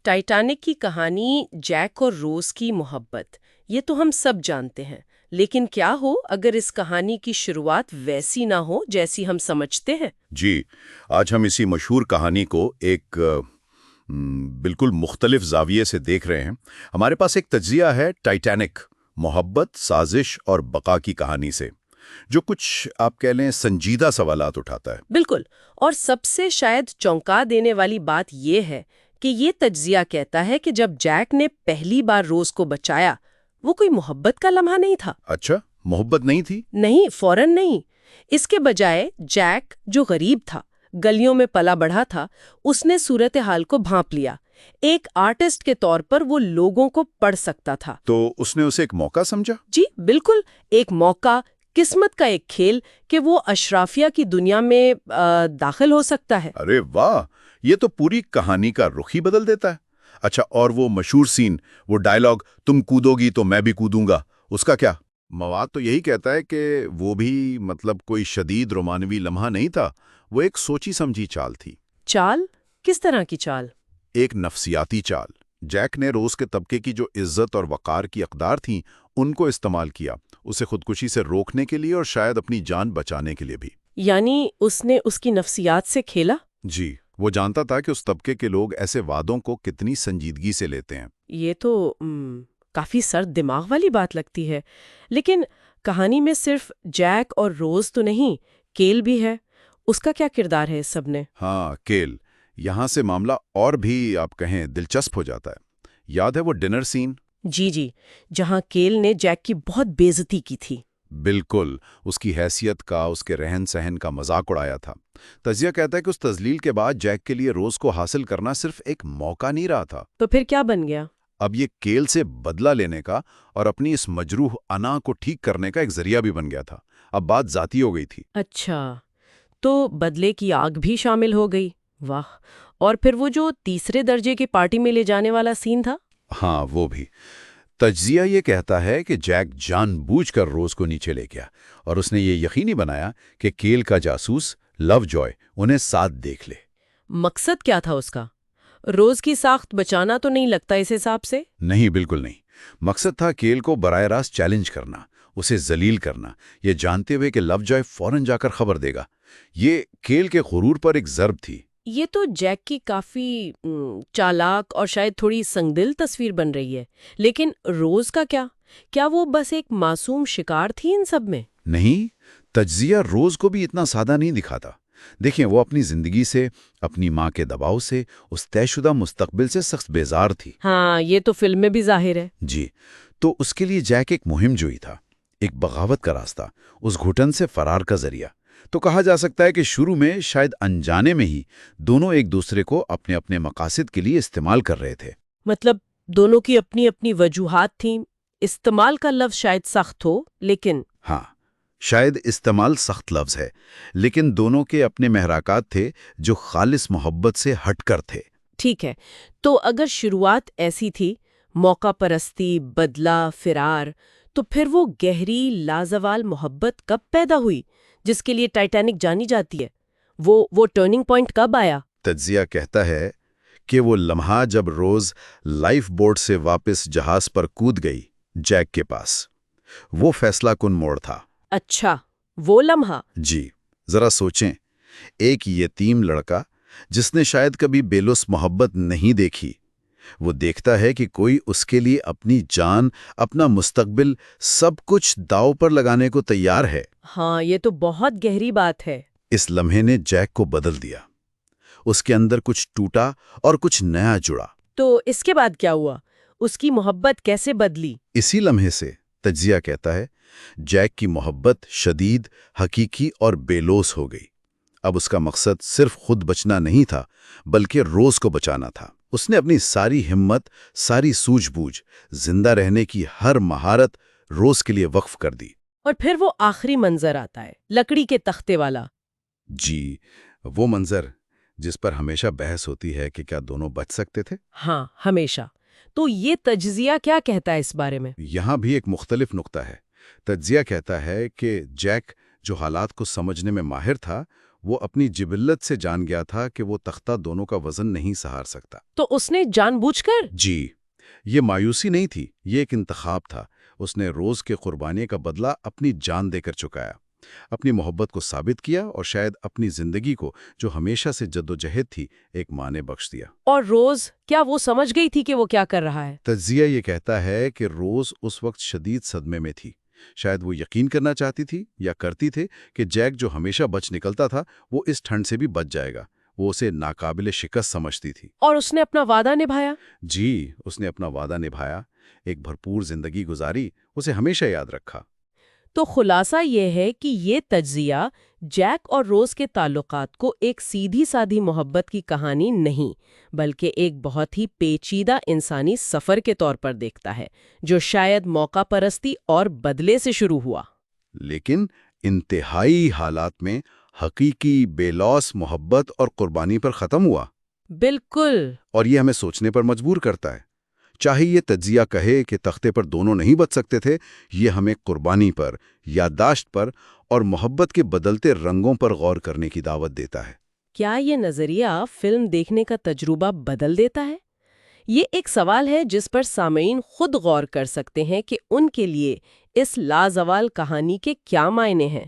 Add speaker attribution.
Speaker 1: Titanic کی کہانی Jack اور روز کی محبت، یہ تو ہم سب جانتے ہیں، لیکن کیا ہو اگر اس کہانی کی شروعات ویسی نہ ہو جیسی ہم سمجھتے ہیں؟
Speaker 2: جی، آج ہم اسی مشہور کہانی کو ایک بالکل مختلف زاویے سے دیکھ رہے ہیں۔ ہمارے پاس ایک تجزیہ ہے ٹائٹینک، محبت، سازش اور بقا کی کہانی سے، جو کچھ آپ کہہ لیں سنجیدہ سوالات اٹھاتا ہے۔
Speaker 1: بالکل، اور سب سے شاید چونکا دینے والی بات یہ ہے کہ یہ تجزیہ کہتا ہے کہ جب جیک نے پہلی بار روز کو بچایا، وہ کوئی محبت کا لمحہ نہیں تھا۔
Speaker 2: اچھا، محبت نہیں تھی؟
Speaker 1: نہیں، فوراً نہیں۔ اس کے بجائے جیک جو غریب تھا، گلیوں میں پلا بڑھا تھا، اس نے صورتحال کو بھانپ لیا۔ ایک آرٹسٹ کے طور پر وہ لوگوں کو پڑھ سکتا تھا۔
Speaker 2: تو اس نے اسے ایک موقع سمجھا؟
Speaker 1: جی بالکل، ایک موقع، قسمت کا ایک کھیل کہ وہ اشرافیہ کی دنیا میں داخل ہو سکتا ہے۔
Speaker 2: ارے واہ، یہ تو پوری کہانی کا رخ ہی بدل دیتا ہے۔ اچھا، اور وہ مشہور سین، وہ ڈائلاگ تم کودو گی تو میں بھی کودوں گا، اس کا کیا؟ مواد تو یہی کہتا ہے کہ وہ بھی کوئی شدید رومانوی لمحہ نہیں تھا، وہ ایک سوچی سمجھی چال تھی۔
Speaker 1: چال؟ کس طرح کی چال؟
Speaker 2: ایک نفسیاتی چال۔ جیک نے روز کے طبقے کی جو عزت اور وقار کی اقدار تھیں ان کو استعمال کیا، اسے خودکشی سے روکنے کے لیے اور شاید اپنی جان بچانے کے لیے بھی۔
Speaker 1: یعنی اس نے اس کی نفسیات سے کھیلا؟
Speaker 2: جی، وہ جانتا تھا کہ اس طبقے کے لوگ ایسے وعدوں کو کتنی سنجیدگی سے لیتے ہیں۔
Speaker 1: یہ تو کافی سرد دماغ والی بات لگتی ہے، لیکن کہانی میں صرف جیک اور روز تو نہیں، کیل بھی ہے۔ اس کا کیا کردار ہے اس سب نے؟
Speaker 2: ہاں، کیل، یہاں سے معاملہ اور بھی آپ کہیں دلچسپ ہو جاتا ہے۔ یاد ہے وہ ڈنر سین؟
Speaker 1: جی جی، جہاں کیل نے جیک کی بہت بے عزتی کی تھی۔
Speaker 2: بالکل، اس کی حیثیت کا، اس کے رہن سہن کا مذاق اڑایا تھا۔ تجزیہ کہتا ہے کہ اس تذلیل کے بعد جیک کے لیے روز کو حاصل کرنا صرف ایک موقع نہیں رہا تھا۔
Speaker 1: تو پھر کیا بن گیا؟
Speaker 2: اب یہ کیل سے بدلہ لینے کا اور اپنی اس مجروح انا کو ٹھیک کرنے کا ایک ذریعہ بھی بن گیا تھا۔ اب بات ذاتی ہو گئی تھی۔
Speaker 1: اچھا، تو بدلے کی آگ بھی شامل ہو گئی۔ واہ! اور پھر وہ جو تیسرے درجے کی پارٹی میں لے جانے والا سین تھا؟
Speaker 2: ہاں، وہ بھی۔ تجزیہ یہ کہتا ہے کہ جیک جان بوجھ کر روز کو نیچے لے گیا اور اس نے یہ یقینی بنایا کہ کیل کا جاسوس لو جوائے انہیں ساتھ دیکھ لے۔
Speaker 1: مقصد کیا تھا اس کا؟ روز کی ساخت بچانا تو نہیں لگتا اس حساب سے؟
Speaker 2: نہیں، بالکل نہیں۔ مقصد تھا کیل کو براہ راست چیلنج کرنا، اسے ذلیل کرنا، یہ جانتے ہوئے کہ لو جوائے فوراً جا کر خبر دے گا۔ یہ کیل کے غرور پر ایک ضرب تھی۔
Speaker 1: یہ تو جیک کی کافی چالاک اور شاید تھوڑی سنگدل تصویر بن رہی ہے، لیکن روز کا کیا وہ بس ایک معصوم شکار تھی ان سب میں؟
Speaker 2: نہیں، تجزیہ روز کو بھی اتنا سادہ نہیں دکھاتا۔ دیکھیں، وہ اپنی زندگی سے، اپنی ماں کے دباؤ سے، اس طے شدہ مستقبل سے سخت بیزار تھی۔
Speaker 1: ہاں، یہ تو فلم میں بھی ظاہر ہے۔
Speaker 2: جی، تو اس کے لیے جیک ایک مہم جوئی تھا، ایک بغاوت کا راستہ، اس گھٹن سے فرار کا ذریعہ۔ تو کہا جا سکتا ہے کہ شروع میں شاید انجانے میں ہی دونوں ایک دوسرے کو اپنے اپنے مقاصد کے لیے استعمال کر رہے تھے۔
Speaker 1: مطلب دونوں کی اپنی اپنی وجوہات تھیں۔ استعمال کا لفظ شاید سخت ہو، لیکن
Speaker 2: ہاں، شاید استعمال سخت لفظ ہے، لیکن دونوں کے اپنے محراکات تھے جو خالص محبت سے ہٹ کر تھے۔
Speaker 1: ٹھیک ہے، تو اگر شروعات ایسی تھی، موقع پرستی، بدلہ، فرار، تو پھر وہ گہری لازوال محبت کب پیدا ہوئی جس کے لیے ٹائٹینک جانی جاتی ہے؟ وہ ٹرننگ پوائنٹ کب آیا؟
Speaker 2: تجزیہ کہتا ہے کہ وہ لمحہ جب روز لائف بوٹ سے واپس جہاز پر کود گئی جیک کے پاس، وہ فیصلہ کن موڑ تھا۔
Speaker 1: اچھا، وہ لمحہ؟
Speaker 2: جی، ذرا سوچیں، ایک یتیم لڑکا جس نے شاید کبھی بے لوث محبت نہیں دیکھی، وہ دیکھتا ہے کہ کوئی اس کے لیے اپنی جان، اپنا مستقبل، سب کچھ داؤ پر لگانے کو تیار ہے۔
Speaker 1: ہاں، یہ تو بہت گہری بات ہے۔
Speaker 2: اس لمحے نے جیک کو بدل دیا، اس کے اندر کچھ ٹوٹا اور کچھ نیا جڑا۔
Speaker 1: تو اس کے بعد کیا ہوا؟ اس کی محبت کیسے بدلی؟
Speaker 2: اسی لمحے سے تجزیہ کہتا ہے جیک کی محبت شدید، حقیقی اور بے لوث ہو گئی۔ اب اس کا مقصد صرف خود بچنا نہیں تھا، بلکہ روز کو بچانا تھا۔ اس نے اپنی ساری ہمت، ساری سوجھ بوجھ، زندہ رہنے کی ہر مہارت روز کے لیے وقف کر دی۔
Speaker 1: اور پھر وہ آخری منظر آتا ہے، لکڑی کے تختے والا۔
Speaker 2: جی، وہ منظر جس پر ہمیشہ بحث ہوتی ہے کہ کیا دونوں بچ سکتے تھے؟
Speaker 1: ہاں، ہمیشہ۔ تو یہ تجزیہ کیا کہتا ہے اس بارے میں؟
Speaker 2: یہاں بھی ایک مختلف نقطہ ہے۔ تجزیہ کہتا ہے کہ جیک جو حالات کو سمجھنے میں ماہر تھا، وہ اپنی جبلت سے جان گیا تھا کہ وہ تختہ دونوں کا وزن نہیں سہار سکتا۔
Speaker 1: تو اس نے جان بوجھ کر؟
Speaker 2: جی، یہ مایوسی نہیں تھی، یہ ایک انتخاب تھا۔ اس نے روز کے قربانی کا بدلہ اپنی جان دے کر چکایا، اپنی محبت کو ثابت کیا اور شاید اپنی زندگی کو، جو ہمیشہ سے جدوجہد تھی، ایک معنی بخش دیا۔
Speaker 1: اور روز، کیا وہ سمجھ گئی تھی کہ وہ کیا کر رہا ہے؟
Speaker 2: تجزیہ یہ کہتا ہے کہ روز اس وقت شدید صدمے میں تھی۔ شاید وہ یقین کرنا چاہتی تھی یا کرتی تھے کہ جیک جو ہمیشہ بچ نکلتا تھا وہ اس ٹھنڈ سے بھی بچ جائے گا۔ وہ اسے ناقابل شکست سمجھتی تھی۔
Speaker 1: اور اس نے اپنا وعدہ نبھایا؟
Speaker 2: جی، اس نے اپنا وعدہ نبھایا، ایک بھرپور زندگی گزاری، اسے ہمیشہ یاد رکھا۔
Speaker 1: تو خلاصہ یہ ہے کہ یہ تجزیہ جیک اور روز کے تعلقات کو ایک سیدھی سادھی محبت کی کہانی نہیں، بلکہ ایک بہت ہی پیچیدہ انسانی سفر کے طور پر دیکھتا ہے، جو شاید موقع پرستی اور بدلے سے شروع ہوا،
Speaker 2: لیکن انتہائی حالات میں حقیقی بے لوث محبت اور قربانی پر ختم ہوا۔
Speaker 1: بالکل۔
Speaker 2: اور یہ ہمیں سوچنے پر مجبور کرتا ہے۔ چاہے یہ تجزیہ کہے کہ تختے پر دونوں نہیں بچ سکتے تھے، یہ ہمیں قربانی پر، یادداشت پر اور محبت کے بدلتے رنگوں پر غور کرنے کی دعوت دیتا ہے۔
Speaker 1: کیا یہ نظریہ فلم دیکھنے کا تجربہ بدل دیتا ہے؟ یہ ایک سوال ہے جس پر سامعین خود غور کر سکتے ہیں کہ ان کے لیے اس لازوال کہانی کے کیا معنی ہیں۔